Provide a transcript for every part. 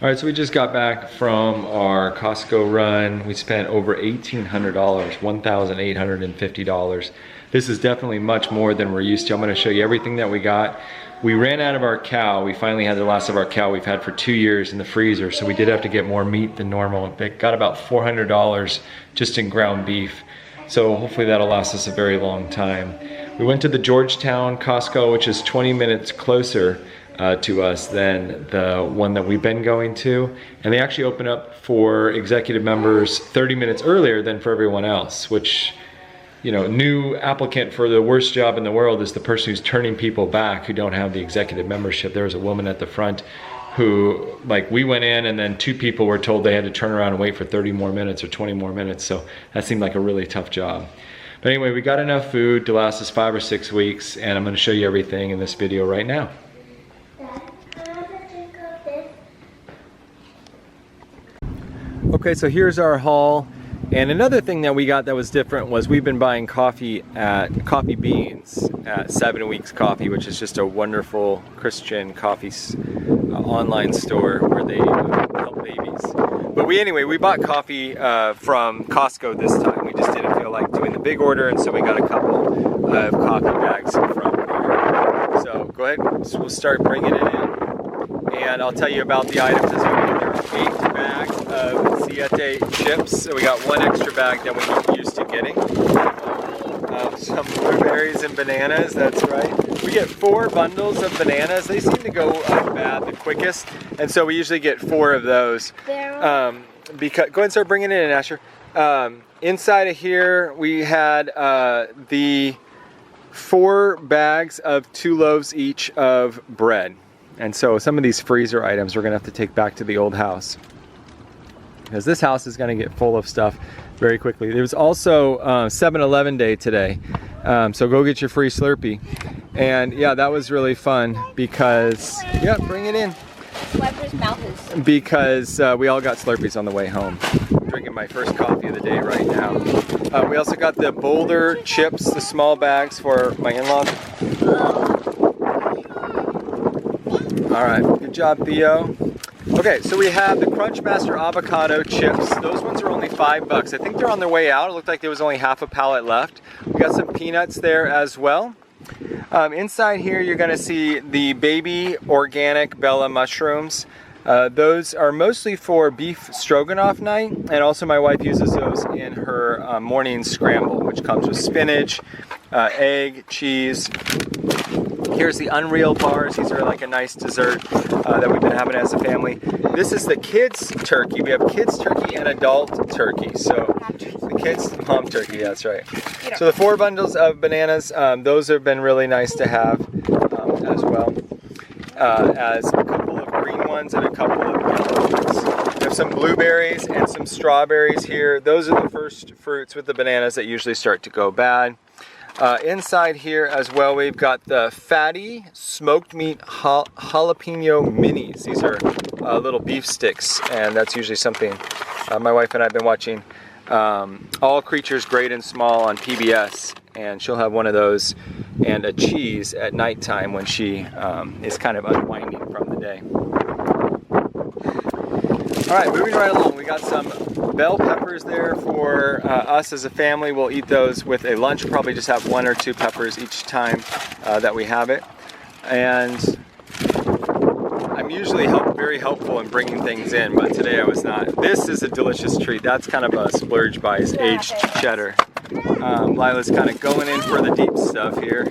All right, so we just got back from our Costco run. We spent over $1,800, $1,850. This is definitely much more than we're used to. I'm gonna show you everything that we got. We ran out of our cow. We finally had the last of our cow we've had for 2 years in the freezer, so we did have to get more meat than normal. It got about $400 just in ground beef. So hopefully that'll last us a very long time. We went to the Georgetown Costco, which is 20 minutes closer to us than the one that we've been going to. And they actually open up for executive members 30 minutes earlier than for everyone else, which, you know, new applicant for the worst job in the world is the person who's turning people back who don't have the executive membership. There was a woman at the front who, like, we went in and then 2 people were told they had to turn around and wait for 30 more minutes or 20 more minutes. So that seemed like a really tough job. But anyway, we got enough food to last us 5 or 6 weeks, and I'm gonna show you everything in this video right now. Okay, so here's our haul. And another thing that we got that was different was we've been buying coffee beans at 7 Weeks Coffee, which is just a wonderful Christian coffee online store where they help babies. But we bought coffee from Costco this time. We just didn't feel like doing the big order, and so we got a couple of coffee bags from here. So go ahead, we'll start bringing it in. And I'll tell you about the items as we go. There are 8 bags of Siete chips. So we got 1 extra bag than we're used to getting. Some blueberries and bananas, that's right. We get 4 bundles of bananas. They seem to go bad the quickest. And so we usually get 4 of those. Go ahead and start bringing it in, Asher. Inside of here, we had the 4 bags of 2 loaves each of bread. And so some of these freezer items we're gonna have to take back to the old house, because this house is gonna get full of stuff very quickly. There was also 7-Eleven day today, so go get your free Slurpee. And yeah, that was really fun because, yeah, bring it in. Wiper's mouth is. Because we all got Slurpees on the way home. I'm drinking my first coffee of the day right now. We also got the Boulder chips, the small bags for my in-laws. All right, good job, Theo. Okay, so we have the Crunchmaster avocado chips. Those ones are only $5. I think they're on their way out. It looked like there was only half a pallet left. We got some peanuts there as well. Inside here, you're gonna see the baby organic Bella mushrooms. Those are mostly for beef stroganoff night, and also my wife uses those in her morning scramble, which comes with spinach, egg, cheese. Here's the Unreal bars. These are like a nice dessert that we've been having as a family. This is the kids turkey. We have kids turkey and adult turkey. So the kids, mom turkey, that's right. So the 4 bundles of bananas, those have been really nice to have as well. As a couple of green ones and a couple of yellow ones. We have some blueberries and some strawberries here. Those are the first fruits with the bananas that usually start to go bad. Inside here as well, we've got the fatty smoked meat jalapeno minis. These are little beef sticks, and that's usually something my wife and I have been watching All Creatures Great and Small on PBS, and she'll have one of those and a cheese at nighttime when she is kind of unwinding from the day. All right, moving right along, we got some bell peppers there for us as a family. We'll eat those with a lunch, probably just have 1 or 2 peppers each time that we have it. And I'm usually very helpful in bringing things in, but today I was not. This is a delicious treat. That's kind of a splurge buy, is aged cheddar. Lila's kind of going in for the deep stuff here.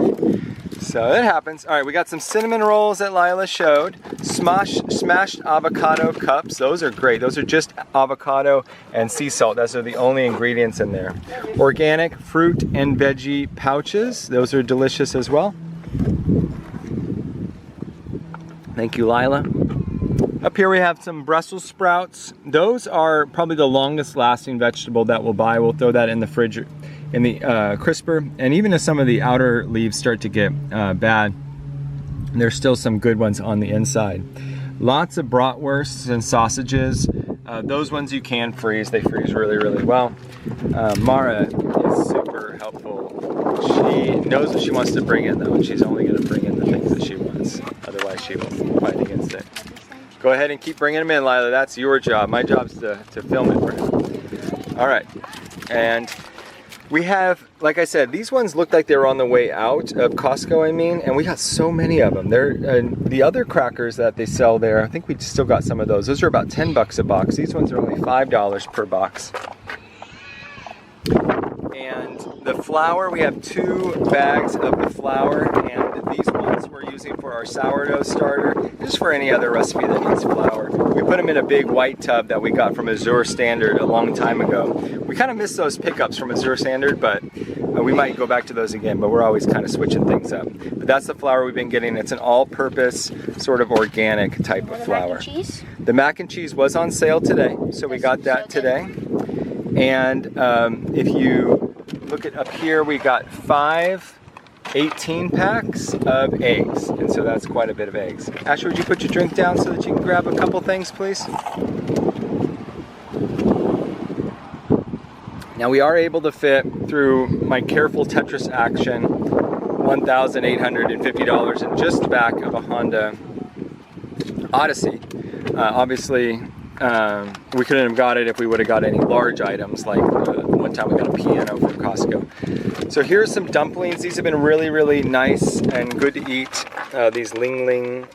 So it happens. All right, we got some cinnamon rolls that Lila showed. Smashed avocado cups. Those are great. Those are just avocado and sea salt. Those are the only ingredients in there. Organic fruit and veggie pouches. Those are delicious as well. Thank you, Lila. Up here we have some Brussels sprouts. Those are probably the longest lasting vegetable that we'll buy. We'll throw that in the fridge, in the crisper. And even if some of the outer leaves start to get bad, there's still some good ones on the inside. Lots of bratwursts and sausages. Those ones you can freeze. They freeze really, really well. Mara is super helpful. She knows what she wants to bring in though, and she's only gonna bring in the things that she wants. Otherwise she will fight against it. Go ahead and keep bringing them in, Lila. That's your job. My job's to film it for now. All right, and we have, like I said, these ones looked like they were on the way out of Costco, I mean, and we got so many of them. They're, the other crackers that they sell there, I think we still got some of those. Those are about 10 bucks a box. These ones are only $5 per box. And the flour, we have 2 bags of the flour, and these ones we're using for our sourdough starter, just for any other recipe that needs flour. We put them in a big white tub that we got from Azure Standard a long time ago. We kind of miss those pickups from Azure Standard, but we might go back to those again, but we're always kind of switching things up. But that's the flour we've been getting. It's an all-purpose, sort of organic type of flour. Mac and cheese? The mac and cheese was on sale today, so we got that today. And if you look at up here, we got 5 18 packs of eggs, and so that's quite a bit of eggs. Asher, would you put your drink down so that you can grab a couple things, please? Now we are able to fit, through my careful Tetris action, $1,850 in just the back of a Honda Odyssey. Obviously, we couldn't have got it if we would have got any large items, like one time we got a piano from Costco. So here's some dumplings. These have been really, really nice and good to eat. These Ling Ling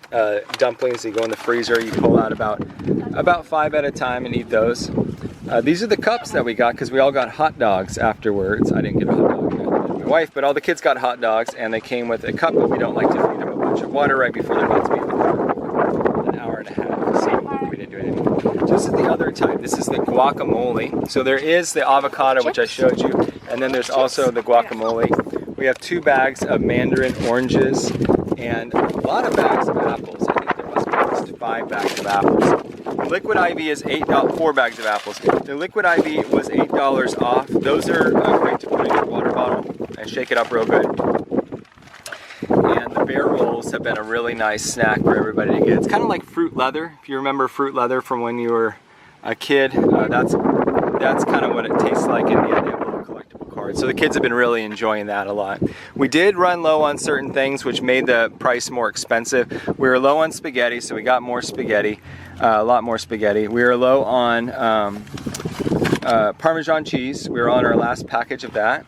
dumplings, you go in the freezer, you pull out about 5 at a time and eat those. These are the cups that we got because we all got hot dogs afterwards. I didn't get a hot dog, my wife, but all the kids got hot dogs, and they came with a cup, but we don't like to feed them a bunch of water right before they're about to be in the car for an hour and a half. See, we didn't do anything. So this is the other type. This is the guacamole. So there is the avocado, which I showed you, and then there's also the guacamole. We have 2 bags of mandarin oranges and a lot of bags of apples. I think there must be at least 5 bags of apples. The liquid IV is $8, 4 bags of apples. The liquid IV was $8 off. Those are great to put in your water bottle and shake it up real good. And the bear rolls have been a really nice snack for everybody to get. It's kind of like fruit leather. If you remember fruit leather from when you were a kid, that's kind of what it tastes like in the end. They have little collectible cards. So the kids have been really enjoying that a lot. We did run low on certain things, which made the price more expensive. We were low on spaghetti, so we got more spaghetti. A lot more spaghetti. We were low on Parmesan cheese. We were on our last package of that.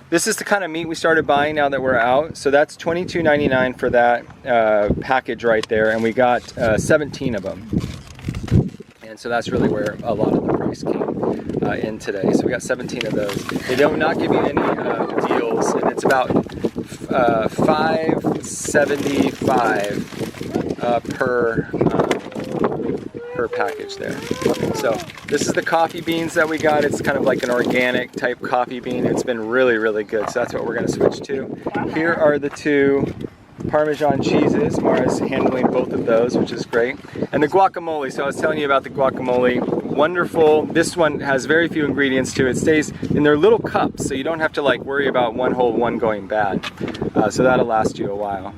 This is the kind of meat we started buying now that we're out. So that's $22.99 for that package right there, and we got 17 of them. And so that's really where a lot of the price came in today. So we got 17 of those. They do not give you any deals, and it's about $5.75 per package there. So this is the coffee beans that we got. It's kind of like an organic type coffee bean. It's been really, really good. So that's what we're going to switch to. Here are the 2 Parmesan cheeses. Mara's handling both of those, which is great. And the guacamole. So I was telling you about the guacamole. Wonderful. This one has very few ingredients to it. It stays in their little cups, so you don't have to like worry about one whole one going bad. So that'll last you a while.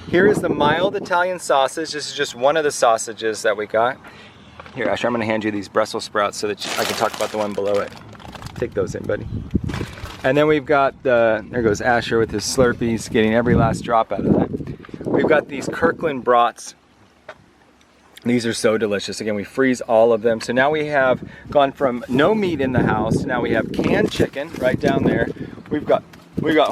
Here is the mild Italian sausage. This is just one of the sausages that we got. Here, Asher, I'm going to hand you these Brussels sprouts so that I can talk about the one below it. Take those in, buddy. And then we've got the, there goes Asher with his Slurpees, getting every last drop out of that. We've got these Kirkland brats. These are so delicious. Again, we freeze all of them. So now we have gone from no meat in the house to now we have canned chicken right down there. We've got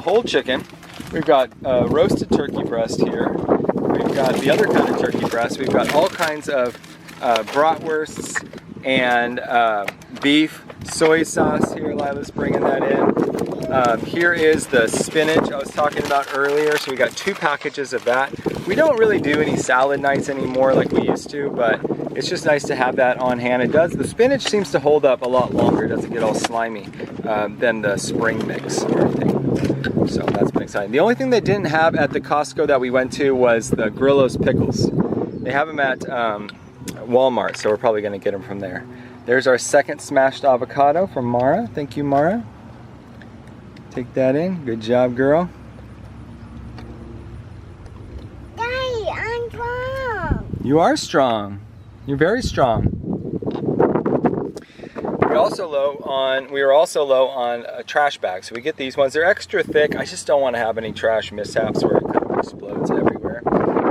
whole chicken. We've got roasted turkey breast here. We've got the other kind of turkey breast. We've got all kinds of bratwursts and beef, soy sauce here. Lila's bringing that in. Here is the spinach I was talking about earlier. So we got 2 packages of that. We don't really do any salad nights anymore like we used to, but it's just nice to have that on hand. It does. The spinach seems to hold up a lot longer. It doesn't get all slimy than the spring mix or anything. So that's been exciting. The only thing they didn't have at the Costco that we went to was the Grillo's pickles. They have them at Walmart, so we're probably going to get them from there. There's our second smashed avocado from Mara. Thank you, Mara. Take that in. Good job, girl. Daddy, I'm strong. You are strong. You're very strong. We were also low on trash bags. So we get these ones. They're extra thick. I just don't want to have any trash mishaps where it kind of explodes everywhere.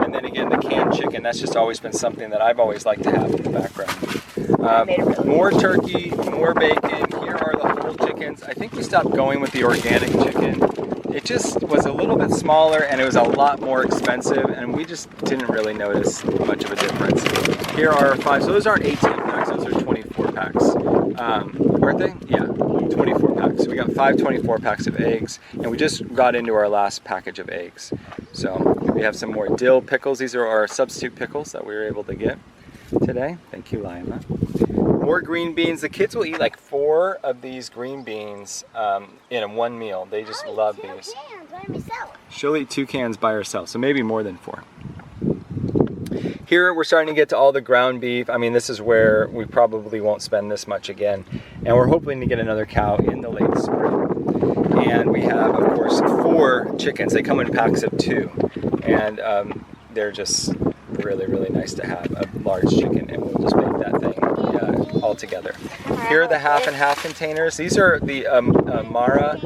And then again, the can canned chicken. That's just always been something that I've always liked to have in the background. More turkey, more bacon. Here are the whole chickens. I think we stopped going with the organic chicken. It just was a little bit smaller and it was a lot more expensive, and we just didn't really notice much of a difference. Here are 5, so those aren't 18 packs, those are 24 packs. Aren't they? Yeah, 24 packs. So we got 5 24 packs of eggs, and we just got into our last package of eggs. So we have some more dill pickles. These are our substitute pickles that we were able to get today. Thank you, Lila. More green beans. The kids will eat like 4 of these green beans in one meal. They just love these. She'll eat 2 cans by herself, so maybe more than 4. Here we're starting to get to all the ground beef. I mean, this is where we probably won't spend this much again. And we're hoping to get another cow in the late spring. And we have, of course, 4 chickens. They come in packs of 2. And they're just really, really nice to have a large chicken. And we'll just make that thing all together. Here are the half and half containers. These are the Mara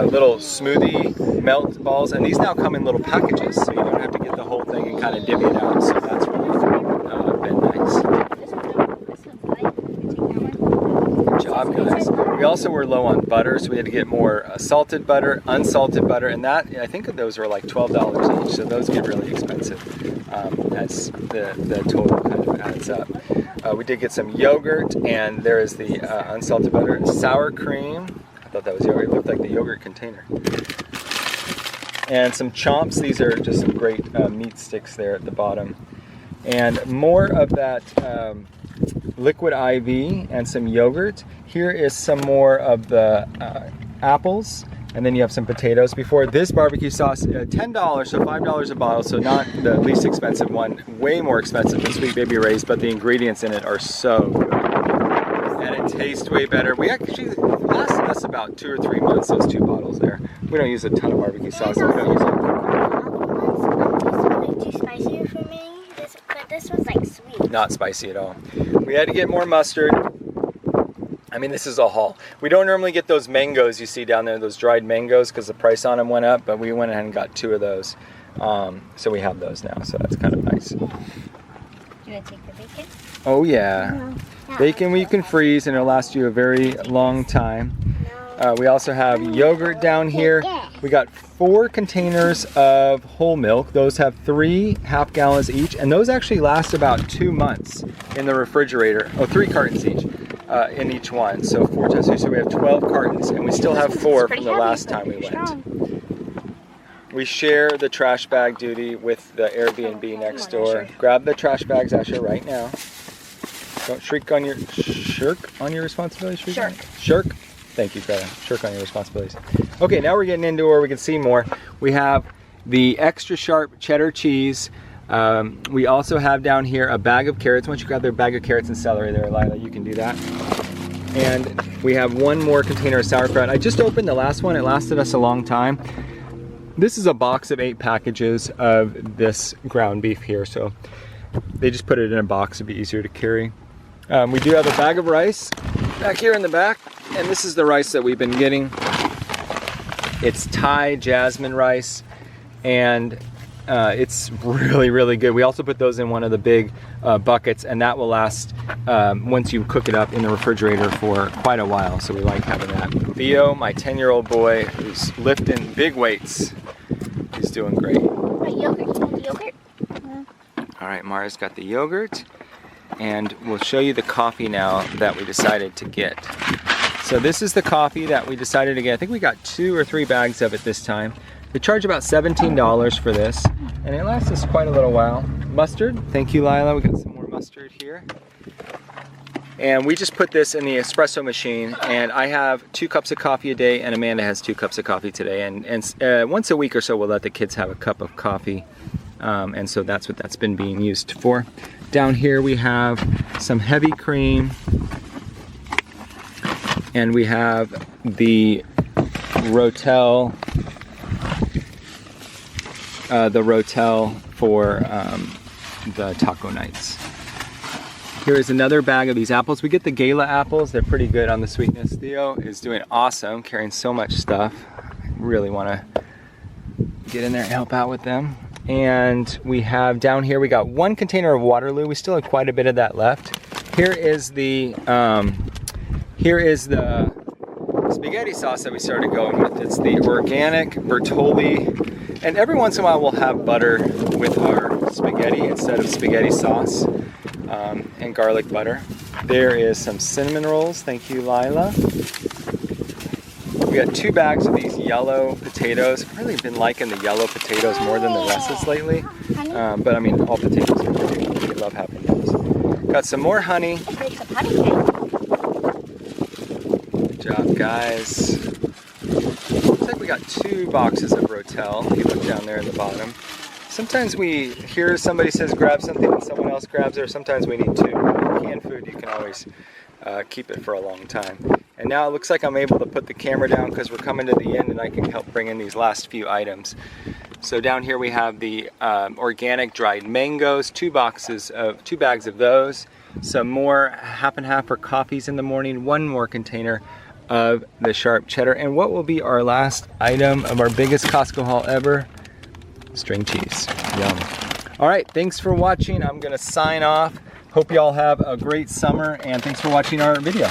little smoothie melt balls. And these now come in little packages. So you don't have to get the whole thing and kind of divvy it out. So that's really been nice. Good job, guys. We also were low on butter, so we had to get more salted butter, unsalted butter, and that, I think those were like $12 each, so those get really expensive as the total kind of adds up. We did get some yogurt, and there is the unsalted butter, sour cream. I thought that was yogurt. It looked like the yogurt container. And some chomps. These are just some great meat sticks there at the bottom. And more of that liquid IV and some yogurt. Here is some more of the apples. And then you have some potatoes. Before this barbecue sauce, $10, so $5 a bottle, so not the least expensive one. Way more expensive than Sweet Baby Ray's, but the ingredients in it are so good. And it tastes way better. We actually lasted us about 2 or 3 months, those 2 bottles there. We don't use a ton of barbecue sauce. We don't use Too spicy for me, but this was like sweet. Not spicy at all. We had to get more mustard. I mean, this is a haul. We don't normally get those mangoes you see down there, those dried mangoes, because the price on them went up, but we went ahead and got 2 of those. So we have those now, so that's kind of nice. You want to take the bacon? Oh yeah. Bacon we can freeze and it'll last you a very long time. We also have yogurt down here. We got 4 containers of whole milk. Those have 3 half gallons each, and those actually last about 2 months in the refrigerator. Oh, 3 cartons each in each one. So 4 times 2, so we have 12 cartons, and we still have 4 from the last time we went. We share the trash bag duty with the Airbnb next door. Grab the trash bags, Asher, right now. Don't shirk on your responsibilities. Shirk. Thank you, Greta. Shirk on your responsibilities. Okay, now we're getting into where we can see more. We have the extra sharp cheddar cheese. We also have down here a bag of carrots. Once you grab their bag of carrots and celery there, Lila, you can do that. And we have 1 more container of sauerkraut. I just opened the last one. It lasted us a long time. This is a box of 8 packages of this ground beef here. So they just put it in a box to be easier to carry. We do have a bag of rice back here in the back, and this is the rice that we've been getting. It's Thai jasmine rice, and it's really, really good. We also put those in one of the big buckets, and that will last once you cook it up in the refrigerator for quite a while, so we like having that. Theo, my 10-year-old boy, who's lifting big weights, he's doing great. Yogurt. You want the yogurt? All right, Mara's got the yogurt. And we'll show you the coffee now that we decided to get. So this is the coffee that we decided to get. I think we got 2 or 3 bags of it this time. They charge about $17 for this, and it lasts us quite a little while. Mustard, thank you, Lila. We got some more mustard here. And we just put this in the espresso machine, and I have 2 cups of coffee a day, and Amanda has 2 cups of coffee today. And once a week or so, we'll let the kids have a cup of coffee. And so that's what that's been being used for. Down here we have some heavy cream, and we have the Rotel, for the taco nights. Here is another bag of these apples. We get the Gala apples. They're pretty good on the sweetness. Theo is doing awesome, carrying so much stuff. I really want to get in there and help out with them. And we have down here, we got 1 container of Waterloo. We still have quite a bit of that left. Here is the spaghetti sauce that we started going with. It's the organic Bertolli. And every once in a while we'll have butter with our spaghetti instead of spaghetti sauce, and garlic butter. There is some cinnamon rolls. Thank you, Lila. We got 2 bags of these yellow potatoes. I've really been liking the yellow potatoes more than the russes lately. But I mean, all potatoes are great. We love having those. Got some more honey. Good job, guys. Looks like we got 2 boxes of Rotel. If you look down there in the bottom. Sometimes we hear somebody says grab something and someone else grabs it, or sometimes we need 2. Canned food, you can always keep it for a long time. And now it looks like I'm able to put the camera down because we're coming to the end and I can help bring in these last few items. So down here we have the organic dried mangoes, 2 bags of those, some more half and half for coffees in the morning, 1 more container of the sharp cheddar, and what will be our last item of our biggest Costco haul ever, string cheese. Yum. All right, thanks for watching. I'm gonna sign off. Hope y'all have a great summer, and thanks for watching our video.